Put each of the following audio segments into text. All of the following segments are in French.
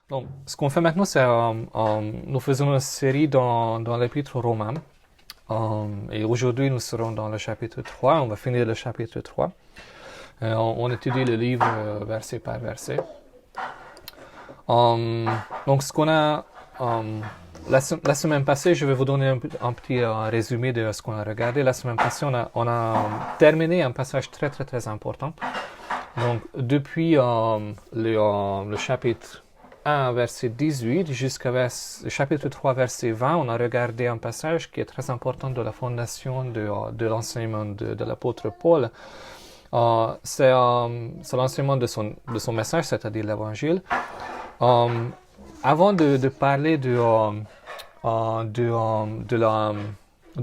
Donc, ce qu'on fait maintenant, c'est nous faisons une série dans l'épître aux Romains. Et aujourd'hui, nous serons dans le chapitre 3. On va finir le chapitre 3. On étudie le livre verset par verset. Donc, ce qu'on a... la semaine passée, je vais vous donner un petit résumé de ce qu'on a regardé. La semaine passée, on a terminé un passage très, très, très important. Donc, depuis le chapitre 1, verset 18, jusqu'à le chapitre 3, verset 20, on a regardé un passage qui est très important de la fondation de l'enseignement de l'apôtre Paul. C'est l'enseignement de son message, c'est-à-dire l'évangile. Avant de parler de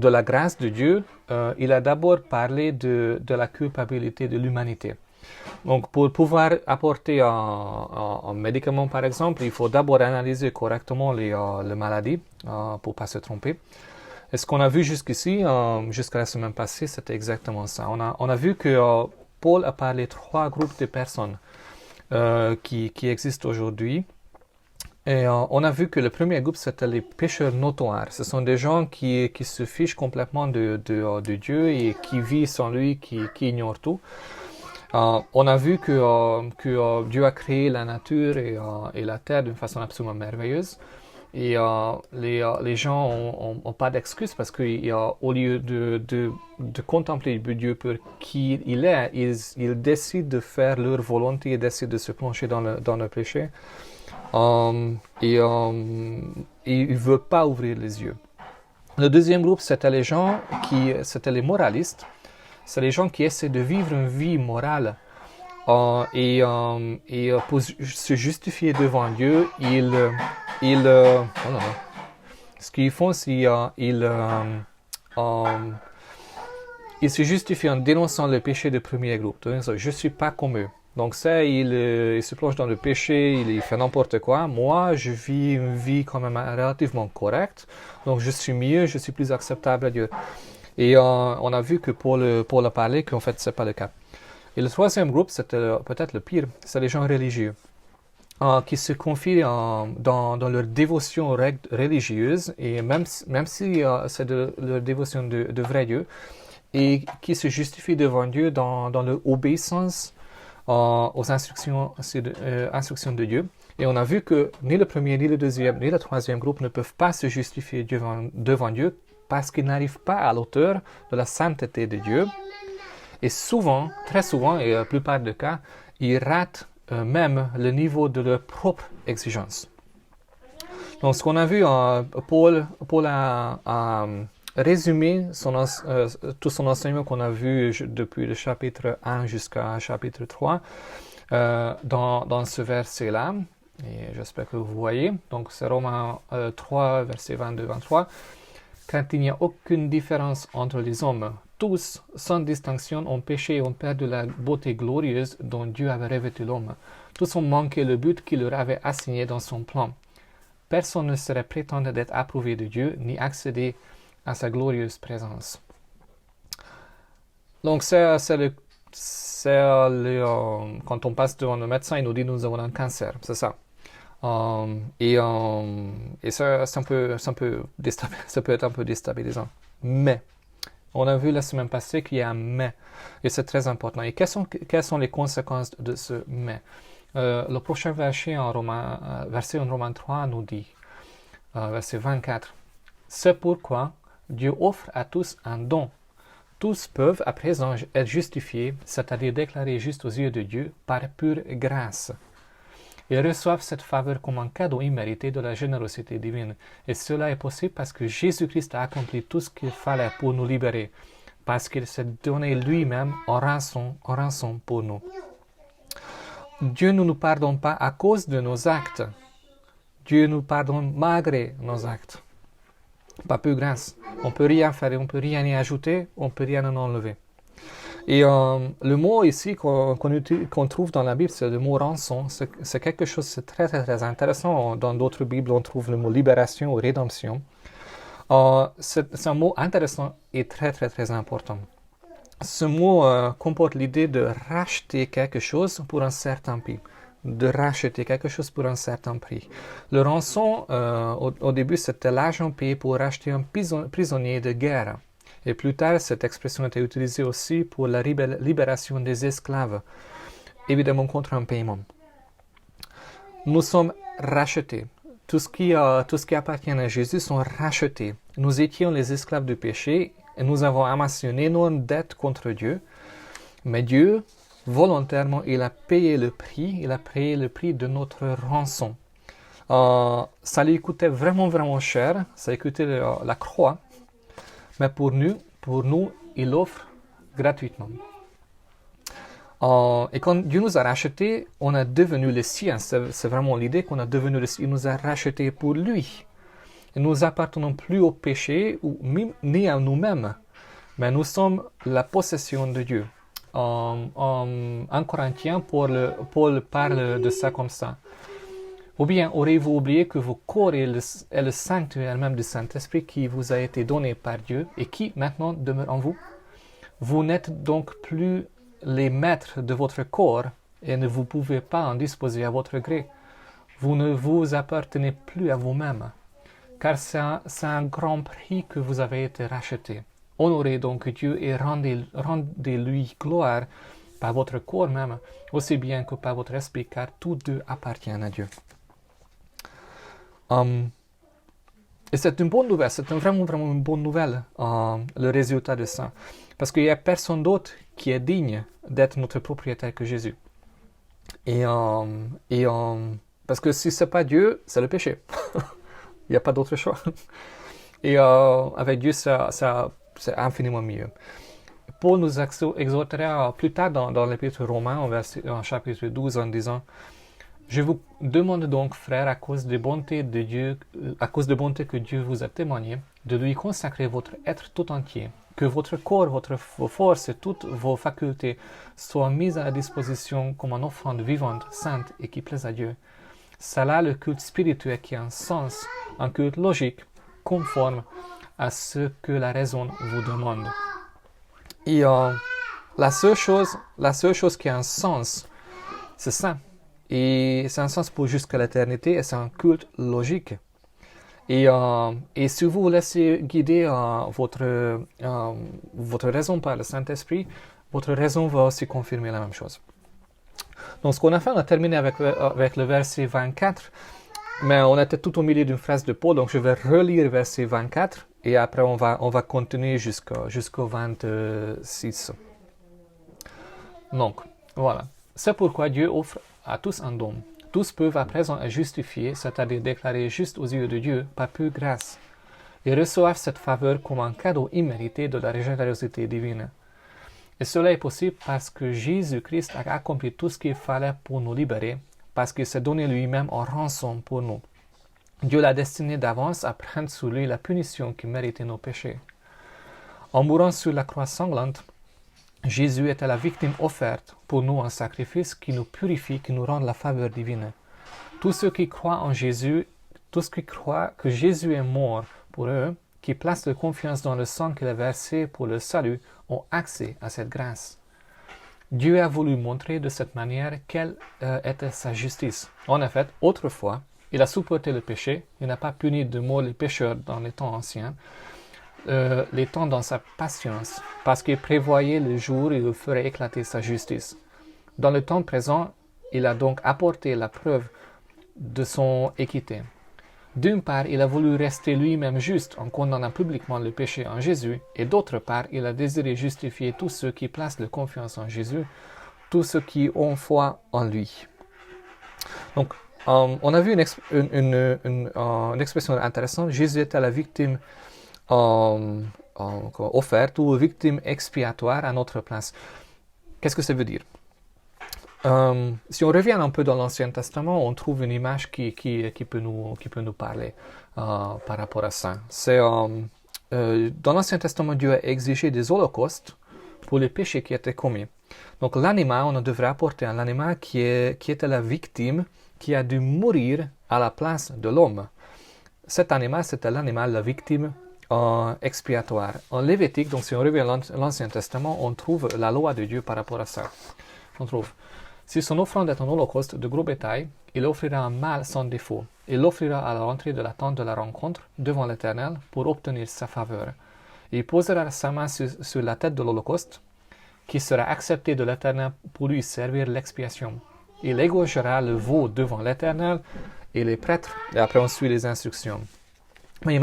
la grâce de Dieu, il a d'abord parlé de la culpabilité de l'humanité. Donc, pour pouvoir apporter un médicament, par exemple, il faut d'abord analyser correctement les maladies pour ne pas se tromper. Et ce qu'on a vu jusqu'ici, jusqu'à la semaine passée, c'était exactement ça. On a vu que Paul a parlé de 3 groupes de personnes qui existent aujourd'hui. Et on a vu que le premier groupe, c'était les pécheurs notoires. Ce sont des gens qui se fichent complètement de Dieu et qui vivent sans lui, qui ignorent tout. On a vu que Dieu a créé la nature et la terre d'une façon absolument merveilleuse. Et les gens n'ont pas d'excuses parce qu'au lieu de contempler Dieu pour qui il est, ils décident de faire leur volonté et décident de se plonger dans le péché. Et ils ne veulent pas ouvrir les yeux. Le deuxième groupe, c'était les moralistes. C'est les gens qui essaient de vivre une vie morale et pour se justifier devant Dieu, ce qu'ils font, c'est ils se justifient en dénonçant le péché du premier groupe. Je ne suis pas comme eux. Donc ça, il se plonge dans le péché, il fait n'importe quoi. Moi, je vis une vie quand même relativement correcte. Donc je suis mieux, je suis plus acceptable à Dieu. Et on a vu que Paul a parlé qu'en fait, ce n'est pas le cas. Et le troisième groupe, c'était peut-être le pire, c'est les gens religieux qui se confient dans leur dévotion religieuse, et même si c'est de leur dévotion de vrai Dieu, et qui se justifient devant Dieu dans leur obéissance aux instructions de Dieu. Et on a vu que ni le premier, ni le deuxième, ni le troisième groupe ne peuvent pas se justifier devant Dieu parce qu'ils n'arrivent pas à l'auteur de la sainteté de Dieu. Et souvent, très souvent, et la plupart des cas, ils ratent même le niveau de leur propre exigence. Donc, ce qu'on a vu, Paul a résumé tout son enseignement qu'on a vu depuis le chapitre 1 jusqu'à chapitre 3 dans ce verset-là. Et j'espère que vous voyez. Donc, c'est Romains 3, verset 22-23. Car il n'y a aucune différence entre les hommes. Tous, sans distinction, ont péché et ont perdu la beauté glorieuse dont Dieu avait revêtu l'homme. Tous ont manqué le but qu'il leur avait assigné dans son plan. Personne ne saurait prétendre d'être approuvé de Dieu, ni accéder à sa glorieuse présence. Donc, quand on passe devant le médecin, il nous dit nous avons un cancer, c'est ça. Et ça peut être un peu déstabilisant. Mais, on a vu la semaine passée qu'il y a un mais. Et c'est très important. Et quelles sont les conséquences de ce mais? Le prochain verset en Romains 3 nous dit, verset 24, c'est pourquoi Dieu offre à tous un don. Tous peuvent à présent être justifiés, c'est-à-dire déclarés justes aux yeux de Dieu, par pure grâce. Ils reçoivent cette faveur comme un cadeau immérité de la générosité divine. Et cela est possible parce que Jésus-Christ a accompli tout ce qu'il fallait pour nous libérer, parce qu'il s'est donné lui-même en rançon pour nous. Dieu ne nous pardonne pas à cause de nos actes. Dieu nous pardonne malgré nos actes. Pas plus grâce. On ne peut rien faire, on ne peut rien y ajouter, on ne peut rien en enlever. Et le mot ici qu'on trouve dans la Bible, c'est le mot rançon. C'est quelque chose de très, très, très intéressant. Dans d'autres Bibles, on trouve le mot libération ou rédemption. C'est un mot intéressant et très, très, très important. Ce mot comporte l'idée de racheter quelque chose pour un certain prix. de racheter quelque chose pour un certain prix. Le rançon, au début, c'était l'argent payé pour racheter un prisonnier de guerre. Et plus tard, cette expression était utilisée aussi pour la libération des esclaves, évidemment contre un paiement. Nous sommes rachetés. Tout ce qui appartient à Jésus sont rachetés. Nous étions les esclaves du péché et nous avons amassé une énorme dette contre Dieu. Mais Dieu, volontairement, il a payé le prix de notre rançon. Ça lui coûtait vraiment, vraiment cher. Ça lui coûtait la croix. Mais pour nous, il offre gratuitement. Et quand Dieu nous a rachetés, on a devenu les siens. C'est vraiment l'idée qu'on a devenu les siens. Il nous a rachetés pour lui. Et nous n'appartenons plus au péché ni à nous-mêmes, mais nous sommes la possession de Dieu. En Corinthiens, Paul parle de ça comme ça. Ou bien aurez-vous oublié que vos corps est le sanctuaire même du Saint-Esprit qui vous a été donné par Dieu et qui maintenant demeure en vous? Vous n'êtes donc plus les maîtres de votre corps et ne vous pouvez pas en disposer à votre gré. Vous ne vous appartenez plus à vous-même, car c'est un grand prix que vous avez été racheté. Honorez donc Dieu et rendez-lui gloire par votre corps même, aussi bien que par votre esprit, car tous deux appartiennent à Dieu. Et c'est une bonne nouvelle, c'est vraiment, vraiment une bonne nouvelle, le résultat de ça. Parce qu'il n'y a personne d'autre qui est digne d'être notre propriétaire que Jésus. Parce que si ce n'est pas Dieu, c'est le péché. Il n'y a pas d'autre choix. Et avec Dieu, c'est infiniment mieux. Paul nous exhortera plus tard dans l'épître Romains, en chapitre 12, en disant: je vous demande donc, frères, à cause de bonté que Dieu vous a témoigné, de lui consacrer votre être tout entier, que votre corps, vos forces et toutes vos facultés soient mises à la disposition comme une offrande vivante, sainte et qui plaise à Dieu. C'est là le culte spirituel qui a un sens, un culte logique, conforme à ce que la raison vous demande. Et la seule chose qui a un sens, c'est ça. Et c'est un sens pour jusqu'à l'éternité et c'est un culte logique. Et si vous vous laissez guider votre raison par le Saint-Esprit, votre raison va aussi confirmer la même chose. Donc ce qu'on a fait, on a terminé avec le verset 24, mais on était tout au milieu d'une phrase de Paul, donc je vais relire verset 24 et après on va continuer jusqu'au 26. Donc, voilà. C'est pourquoi Dieu offre à tous un don. Tous peuvent à présent être justifiés, c'est-à-dire déclarés justes aux yeux de Dieu par pure grâce, et reçoivent cette faveur comme un cadeau immérité de la générosité divine. Et cela est possible parce que Jésus-Christ a accompli tout ce qu'il fallait pour nous libérer, parce qu'il s'est donné lui-même en rançon pour nous. Dieu l'a destiné d'avance à prendre sur lui la punition qui méritait nos péchés. En mourant sur la croix sanglante, Jésus était la victime offerte pour nous en sacrifice qui nous purifie, qui nous rend la faveur divine. Tous ceux qui croient en Jésus, tous ceux qui croient que Jésus est mort pour eux, qui placent leur confiance dans le sang qu'il a versé pour le salut, ont accès à cette grâce. Dieu a voulu montrer de cette manière quelle était sa justice. En effet, autrefois, il a supporté le péché, il n'a pas puni de mort les pécheurs dans les temps anciens, les temps dans sa patience, parce qu'il prévoyait le jour où il ferait éclater sa justice. Dans le temps présent, il a donc apporté la preuve de son équité. D'une part, il a voulu rester lui-même juste en condamnant publiquement le péché en Jésus, et d'autre part, il a désiré justifier tous ceux qui placent leur confiance en Jésus, tous ceux qui ont foi en lui. Donc, on a vu une expression intéressante. Jésus était la victime offerte ou victime expiatoire à notre place. Qu'est-ce que ça veut dire? Si on revient un peu dans l'Ancien Testament, on trouve une image qui peut nous parler par rapport à ça. C'est dans l'Ancien Testament, Dieu a exigé des holocaustes pour les péchés qui étaient commis. Donc l'animal, on devrait apporter un animal qui était la victime, qui a dû mourir à la place de l'homme. Cet animal, c'était l'animal, la victime expiatoire. En Lévitique, donc si on revient à l'Ancien Testament, on trouve la loi de Dieu par rapport à ça. On trouve Si son offrande est un holocauste de gros bétail, il offrira un mâle sans défaut. Il l'offrira à l'entrée de la tente de la rencontre devant l'Éternel pour obtenir sa faveur. Il posera sa main sur la tête de l'holocauste, qui sera accepté de l'Éternel pour lui servir l'expiation. Il égorgera le veau devant l'Éternel et les prêtres, et après on suit les instructions. Mais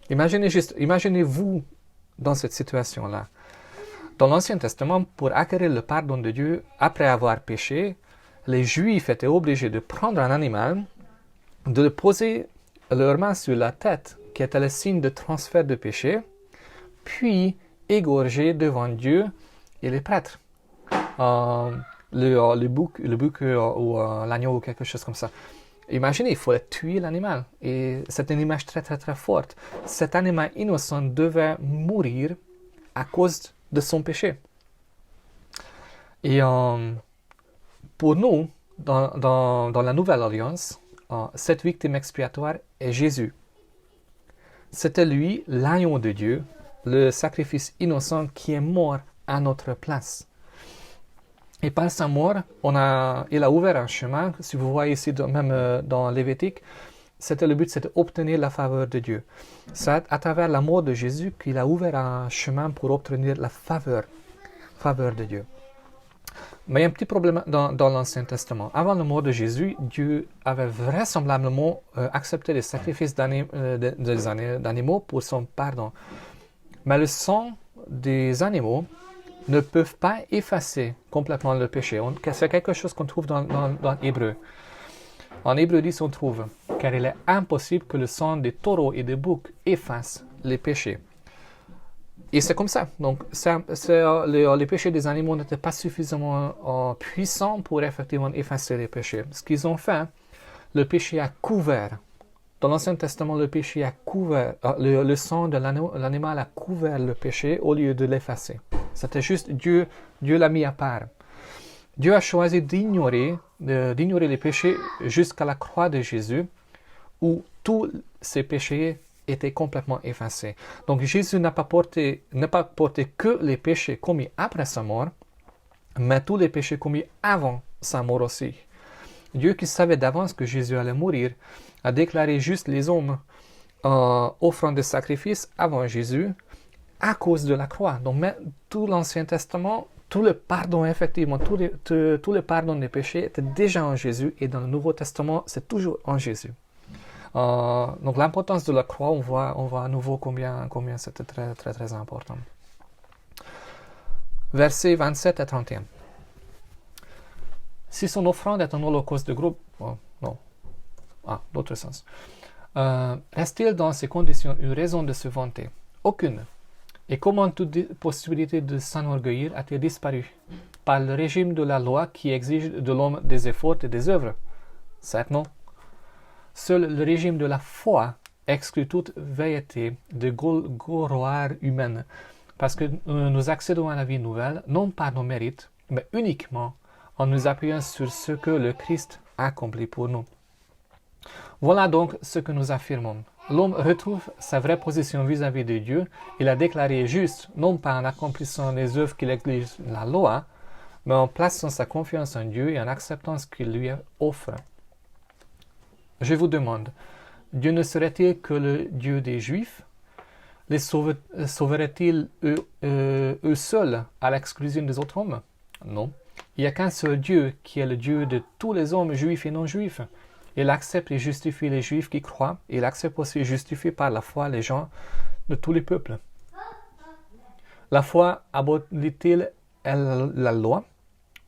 imaginez-vous dans cette situation-là. Dans l'Ancien Testament, pour acquérir le pardon de Dieu après avoir péché, les Juifs étaient obligés de prendre un animal, de poser leurs mains sur la tête, qui était le signe de transfert de péché, puis égorger devant Dieu et les prêtres. Le bouc ou l'agneau ou quelque chose comme ça. Imaginez, il fallait tuer l'animal. Et c'est une image très très très forte. Cet animal innocent devait mourir à cause de son péché. Et pour nous, dans la Nouvelle Alliance, cette victime expiatoire est Jésus. C'était lui, l'agneau de Dieu, le sacrifice innocent qui est mort à notre place. Et par sa mort, il a ouvert un chemin. Si vous voyez ici, même dans Lévitique, le but, c'était d'obtenir la faveur de Dieu. C'est à travers la mort de Jésus qu'il a ouvert un chemin pour obtenir la faveur de Dieu. Mais il y a un petit problème dans l'Ancien Testament. Avant la mort de Jésus, Dieu avait vraisemblablement accepté les sacrifices d'animaux pour son pardon. Mais le sang des animaux ne peuvent pas effacer complètement le péché. C'est quelque chose qu'on trouve dans Hébreu. En Hébreu 10, on trouve « Car il est impossible que le sang des taureaux et des boucs efface les péchés. » Et c'est comme ça. Donc, les péchés des animaux n'étaient pas suffisamment puissants pour effectivement effacer les péchés. Ce qu'ils ont fait, le péché a couvert. Dans l'Ancien Testament, le péché a couvert, le sang de l'animal a couvert le péché au lieu de l'effacer. C'était juste Dieu l'a mis à part. Dieu a choisi d'ignorer les péchés jusqu'à la croix de Jésus, où tous ces péchés étaient complètement effacés. Donc Jésus n'a pas porté que les péchés commis après sa mort, mais tous les péchés commis avant sa mort aussi. Dieu, qui savait d'avance que Jésus allait mourir, a déclaré juste les hommes offrant des sacrifices avant Jésus à cause de la croix. Donc tout l'Ancien Testament, tout le pardon, effectivement, tout le pardon des péchés était déjà en Jésus, et dans le Nouveau Testament, c'est toujours en Jésus. Donc l'importance de la croix, on voit à nouveau combien c'était très très très important. Versets 27 à 31. Si son offrande est un holocauste de groupe, l'autre sens. Reste-t-il dans ces conditions une raison de se vanter? Aucune. Et comment toute possibilité de s'enorgueillir a-t-elle disparu? Par le régime de la loi qui exige de l'homme des efforts et des œuvres? Certes non. Seul le régime de la foi exclut toute velléité de gloire humaine, parce que nous accédons à la vie nouvelle, non par nos mérites, mais uniquement en nous appuyant sur ce que le Christ a accompli pour nous. Voilà donc ce que nous affirmons. L'homme retrouve sa vraie position vis-à-vis de Dieu. Il a déclaré juste, non pas en accomplissant les œuvres qu'il exige la loi, mais en plaçant sa confiance en Dieu et en acceptant ce qu'il lui offre. Je vous demande, Dieu ne serait-il que le Dieu des Juifs? Les sauverait-il eux seuls à l'exclusion des autres hommes? Non. Il n'y a qu'un seul Dieu qui est le Dieu de tous les hommes juifs et non juifs. Il accepte et justifie les Juifs qui croient. Il accepte aussi et justifie par la foi les gens de tous les peuples. La foi abolit-il la loi?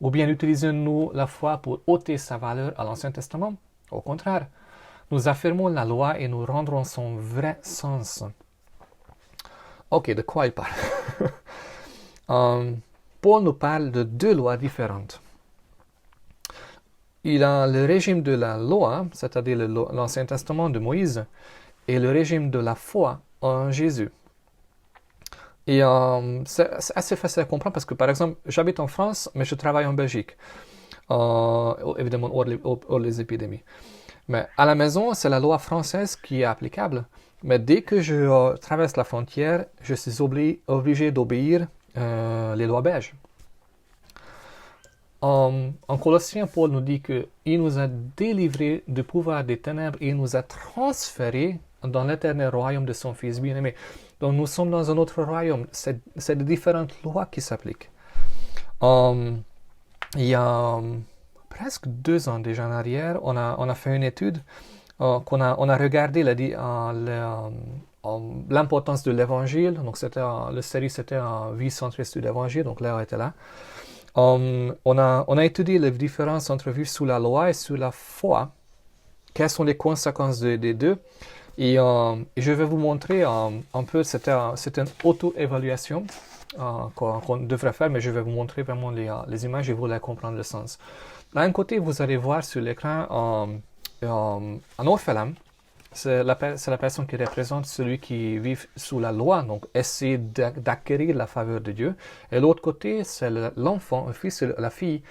Ou bien utilisons-nous la foi pour ôter sa valeur à l'Ancien Testament? Au contraire, nous affirmons la loi et nous rendrons son vrai sens. Ok, de quoi il parle? Paul nous parle de deux lois différentes. Il a le régime de la loi, c'est-à-dire l'Ancien Testament de Moïse, et le régime de la foi en Jésus. Et c'est assez facile à comprendre parce que, par exemple, j'habite en France, mais je travaille en Belgique. Évidemment, hors les épidémies. Mais à la maison, c'est la loi française qui est applicable. Mais dès que je traverse la frontière, je suis obligé d'obéir les lois belges. En Colossiens, Paul nous dit qu'il nous a délivrés du pouvoir des ténèbres et il nous a transférés dans l'éternel royaume de son Fils bien-aimé. Donc nous sommes dans un autre royaume. C'est de différentes lois qui s'appliquent. Il y a presque 2 ans déjà en arrière, on a fait une étude, on a regardé l'importance de l'évangile. Donc la série c'était 813 de l'évangile, donc Léa était là. On a étudié les différences entre vivre sous la loi et sous la foi. Quelles sont les conséquences des deux? Et je vais vous montrer un peu, c'est une auto-évaluation qu'on devrait faire, mais je vais vous montrer vraiment les images et vous allez comprendre le sens. D'un côté, vous allez voir sur l'écran un orphelin. C'est la personne qui représente celui qui vit sous la loi, donc essaie d'acquérir la faveur de Dieu. Et l'autre côté, c'est l'enfant, le fils et la fille,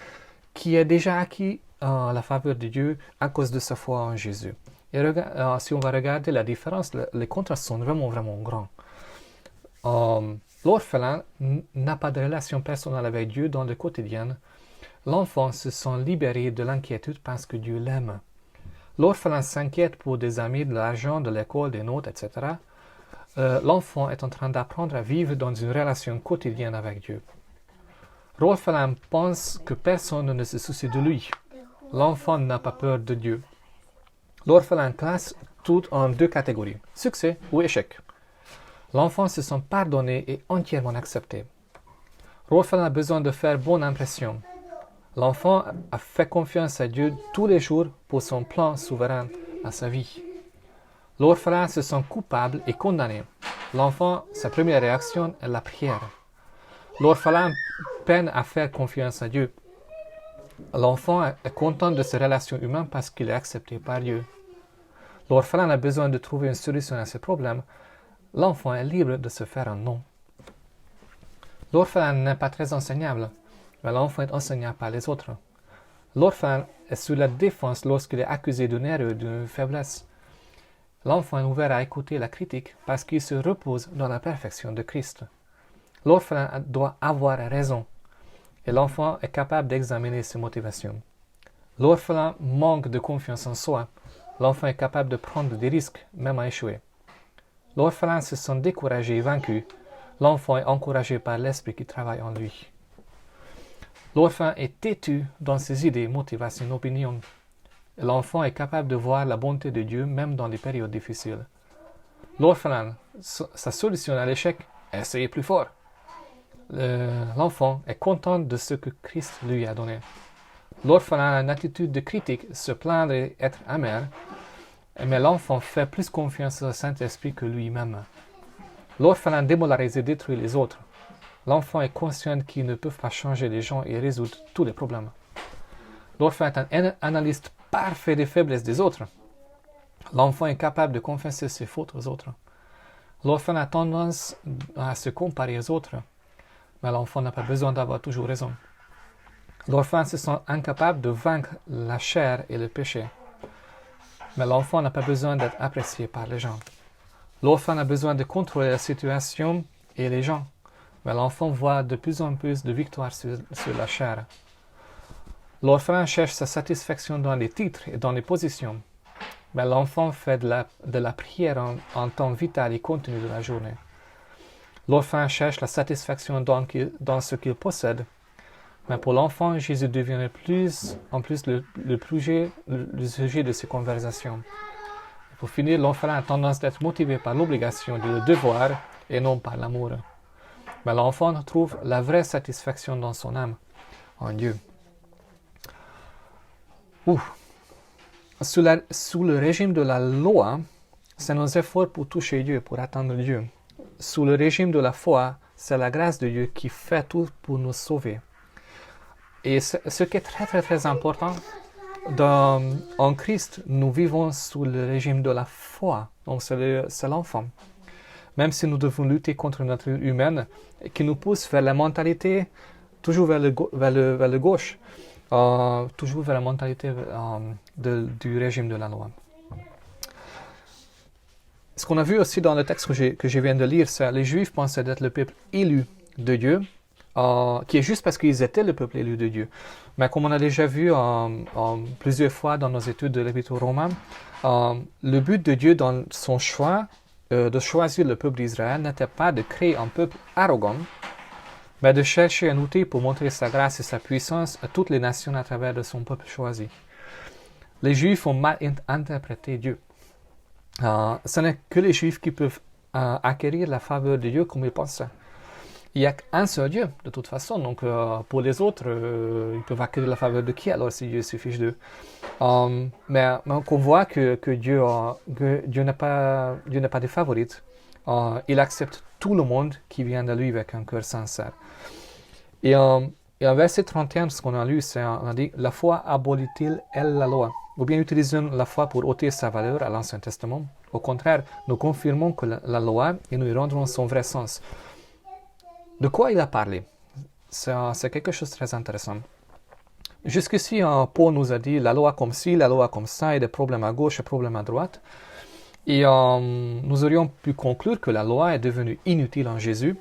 qui a déjà acquis la faveur de Dieu à cause de sa foi en Jésus. Et si on va regarder la différence, les contrastes sont vraiment, vraiment grands. L'orphelin n'a pas de relation personnelle avec Dieu dans le quotidien. L'enfant se sent libéré de l'inquiétude parce que Dieu l'aime. L'orphelin s'inquiète pour des amis, de l'argent, de l'école, des notes, etc. L'enfant est en train d'apprendre à vivre dans une relation quotidienne avec Dieu. L'orphelin pense que personne ne se soucie de lui. L'enfant n'a pas peur de Dieu. L'orphelin classe tout en 2 catégories, succès ou échec. L'enfant se sent pardonné et entièrement accepté. L'orphelin a besoin de faire bonne impression. L'enfant a fait confiance à Dieu tous les jours pour son plan souverain à sa vie. L'orphelin se sent coupable et condamné. L'enfant, sa première réaction est la prière. L'orphelin peine à faire confiance à Dieu. L'enfant est content de ses relations humaines parce qu'il est accepté par Dieu. L'orphelin a besoin de trouver une solution à ses problèmes. L'enfant est libre de se faire un nom. L'orphelin n'est pas très enseignable, mais l'enfant est enseigné par les autres. L'orphelin est sous la défense lorsqu'il est accusé d'une erreur ou d'une faiblesse. L'enfant est ouvert à écouter la critique parce qu'il se repose dans la perfection de Christ. L'orphelin doit avoir raison et l'enfant est capable d'examiner ses motivations. L'orphelin manque de confiance en soi. L'enfant est capable de prendre des risques, même à échouer. L'orphelin se sent découragé et vaincu. L'enfant est encouragé par l'esprit qui travaille en lui. L'orphelin est têtu dans ses idées, motivations, opinions. L'enfant est capable de voir la bonté de Dieu même dans les périodes difficiles. L'orphelin, sa solution à l'échec, essayer plus fort. L'enfant est content de ce que Christ lui a donné. L'orphelin a une attitude de critique, se plaindre et être amer, mais l'enfant fait plus confiance au Saint-Esprit que lui-même. L'orphelin démolarise et détruit les autres. L'enfant est conscient qu'il ne peut pas changer les gens et résoudre tous les problèmes. L'orphelin est un analyste parfait des faiblesses des autres. L'enfant est capable de confesser ses fautes aux autres. L'orphelin a tendance à se comparer aux autres, mais l'enfant n'a pas besoin d'avoir toujours raison. L'orphelin se sent incapable de vaincre la chair et le péché, mais l'enfant n'a pas besoin d'être apprécié par les gens. L'orphelin a besoin de contrôler la situation et les gens, mais l'enfant voit de plus en plus de victoires sur la chair. L'orphelin cherche sa satisfaction dans les titres et dans les positions, mais l'enfant fait de la prière en temps vital et continu de la journée. L'orphelin cherche la satisfaction dans ce qu'il possède, mais pour l'enfant, Jésus devient en plus le sujet de ses conversations. Pour finir, l'orphelin a tendance d'être motivé par l'obligation, le devoir, et non par l'amour. Mais l'enfant trouve la vraie satisfaction dans son âme, en Dieu. Sous le régime de la loi, c'est nos efforts pour toucher Dieu, pour atteindre Dieu. Sous le régime de la foi, c'est la grâce de Dieu qui fait tout pour nous sauver. Et ce qui est très très très important, en Christ, nous vivons sous le régime de la foi. Donc c'est l'enfant. Même si nous devons lutter contre notre humaine, qui nous pousse vers la mentalité, toujours vers le gauche, toujours vers la mentalité du régime de la loi. Ce qu'on a vu aussi dans le texte que je viens de lire, c'est que les Juifs pensaient être le peuple élu de Dieu, qui est juste parce qu'ils étaient le peuple élu de Dieu. Mais comme on a déjà vu plusieurs fois dans nos études de l'Épître aux Romains, le but de Dieu dans son choix de choisir le peuple d'Israël n'était pas de créer un peuple arrogant, mais de chercher un outil pour montrer sa grâce et sa puissance à toutes les nations à travers de son peuple choisi. Les Juifs ont mal interprété Dieu. Ce n'est que les Juifs qui peuvent acquérir la faveur de Dieu comme ils pensaient. Il n'y a qu'un seul Dieu, de toute façon. Donc, pour les autres, ils peuvent acquérir la faveur de qui alors si Dieu se fiche d'eux? Mais on voit que Dieu n'a pas de favorites. Il accepte tout le monde qui vient de lui avec un cœur sincère. Et en verset 31, ce qu'on a lu, on a dit « La foi abolit-il, elle, la loi ?» Ou bien utilisons la foi pour ôter sa valeur à l'Ancien Testament. Au contraire, nous confirmons que la loi et nous lui rendrons son vrai sens. De quoi il a parlé? C'est quelque chose de très intéressant. Jusqu'ici, Paul nous a dit la loi comme ci, la loi comme ça, et des problèmes à gauche et des problèmes à droite. Et nous aurions pu conclure que la loi est devenue inutile en Jésus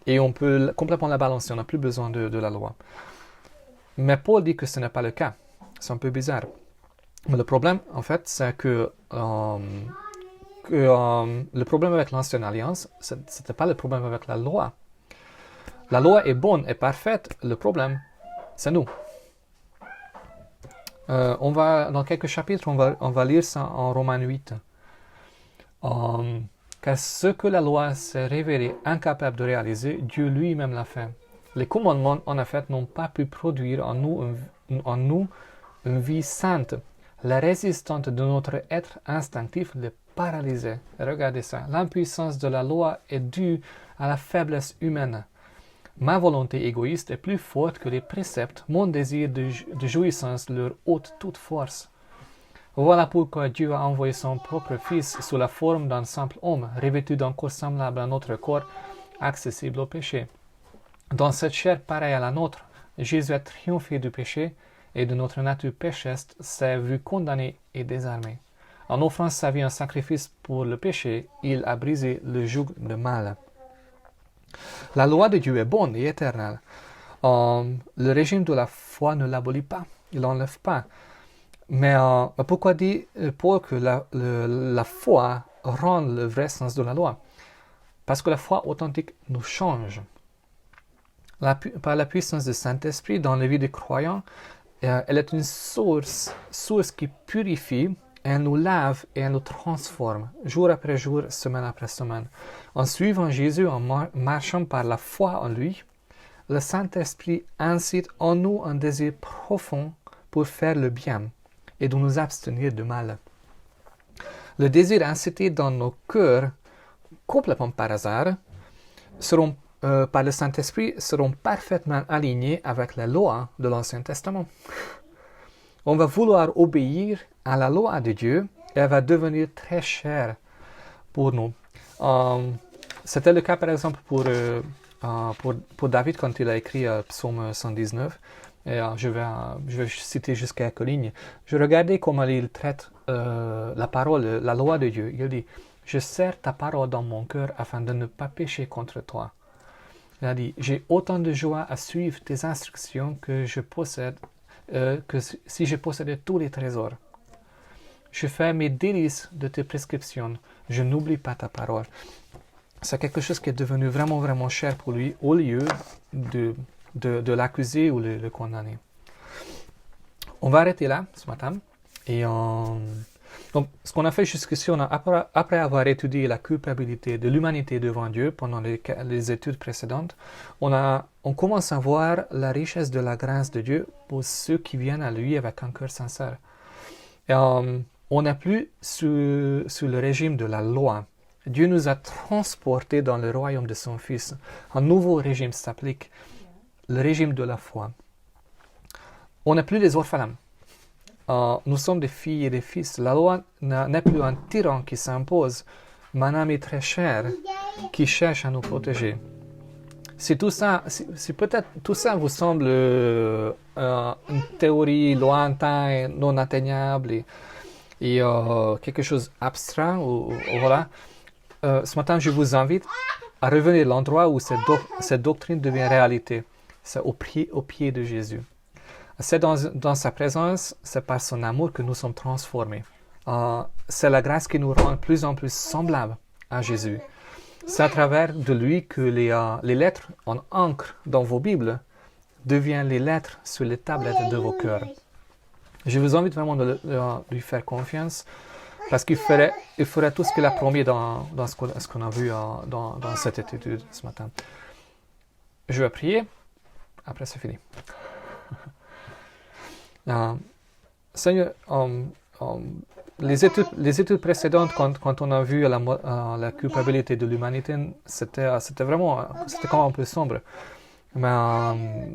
et on peut complètement la balancer, on n'a plus besoin de la loi. Mais Paul dit que ce n'est pas le cas. C'est un peu bizarre. Mais le problème, en fait, c'est que le problème avec l'Ancienne Alliance, ce n'était pas le problème avec la loi. La loi est bonne et parfaite, le problème, c'est nous. Dans quelques chapitres, on va lire ça en Romains 8. Car ce que la loi s'est révélée incapable de réaliser, Dieu lui-même l'a fait. Les commandements, en effet, n'ont pas pu produire en nous une vie sainte. La résistance de notre être instinctif les paralysait. Regardez ça. L'impuissance de la loi est due à la faiblesse humaine. Ma volonté égoïste est plus forte que les préceptes. Mon désir de jouissance leur ôte toute force. Voilà pourquoi Dieu a envoyé son propre Fils sous la forme d'un simple homme, revêtu d'un corps semblable à notre corps, accessible au péché. Dans cette chair pareille à la nôtre, Jésus a triomphé du péché et de notre nature pécheresse s'est vu condamné et désarmé. En offrant sa vie en sacrifice pour le péché, il a brisé le joug de mal. La loi de Dieu est bonne et éternelle. Le régime de la foi ne l'abolit pas, il l'enlève pas. Mais pourquoi dit Paul que la foi rend le vrai sens de la loi? Parce que la foi authentique nous change. Par la puissance du Saint-Esprit dans la vie des croyants, elle est une source qui purifie, elle nous lave et elle nous transforme, jour après jour, semaine après semaine. En suivant Jésus, en marchant par la foi en lui, le Saint-Esprit incite en nous un désir profond pour faire le bien et de nous abstenir du mal. Le désir incité dans nos cœurs, complètement par hasard, par le Saint-Esprit, seront parfaitement alignés avec la loi de l'Ancien Testament. On va vouloir obéir à la loi de Dieu et elle va devenir très chère pour nous. C'était le cas par exemple pour David quand il a écrit Psaume 119. Et je vais citer jusqu'à quelques lignes. Je regardais comment il traite la parole, la loi de Dieu. Il dit « Je serre ta parole dans mon cœur afin de ne pas pécher contre toi. » Il a dit « J'ai autant de joie à suivre tes instructions que si je possédais tous les trésors. Je fais mes délices de tes prescriptions. Je n'oublie pas ta parole. » C'est quelque chose qui est devenu vraiment, vraiment cher pour lui au lieu de l'accuser ou le condamner. On va arrêter là ce matin. Et donc, ce qu'on a fait jusqu'ici, après avoir étudié la culpabilité de l'humanité devant Dieu pendant les études précédentes, on commence à voir la richesse de la grâce de Dieu pour ceux qui viennent à lui avec un cœur sincère. Et, on n'est plus sous le régime de la loi. Dieu nous a transportés dans le royaume de son Fils. Un nouveau régime s'applique, le régime de la foi. On n'est plus des orphelins. Nous sommes des filles et des fils. La loi n'est plus un tyran qui s'impose, mais un ami très cher qui cherche à nous protéger. Si peut-être tout ça vous semble une théorie lointaine, non atteignable et quelque chose d'abstrait, voilà, ce matin je vous invite à revenir à l'endroit où cette doctrine devient réalité. c'est au pied de Jésus. C'est dans sa présence, c'est par son amour que nous sommes transformés. C'est la grâce qui nous rend de plus en plus semblables à Jésus. C'est à travers de lui que les lettres en encre dans vos Bibles deviennent les lettres sur les tablettes de vos cœurs. Je vous invite vraiment de lui faire confiance parce qu'il ferait tout ce qu'il a promis dans ce qu'on a vu dans cette étude ce matin. Je vais prier, après c'est fini. Seigneur, les études précédentes, quand on a vu la culpabilité de l'humanité, c'était quand même un peu sombre. Mais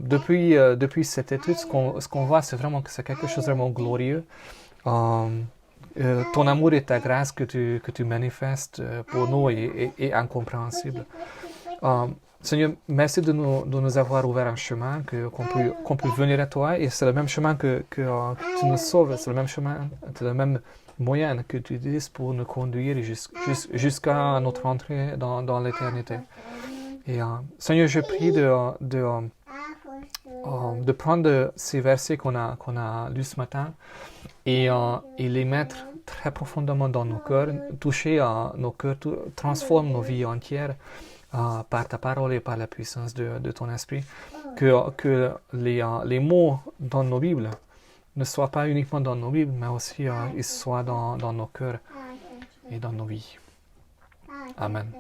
depuis cette étude, ce qu'on voit, c'est vraiment que c'est quelque chose de vraiment glorieux. Ton amour et ta grâce que tu manifestes pour nous est incompréhensible. Seigneur, merci de nous avoir ouvert un chemin, qu'on peut venir à toi, et c'est le même chemin que tu nous sauves, c'est le même chemin, c'est le même moyen que tu utilises pour nous conduire jusqu'à notre entrée dans l'éternité. Et Seigneur, je prie de prendre ces versets qu'on a lus ce matin et les mettre très profondément dans nos cœurs, toucher nos cœurs, transforme nos vies entières par ta parole et par la puissance de ton esprit. Que les mots dans nos Bibles ne soient pas uniquement dans nos Bibles, mais aussi ils soient dans nos cœurs et dans nos vies. Amen.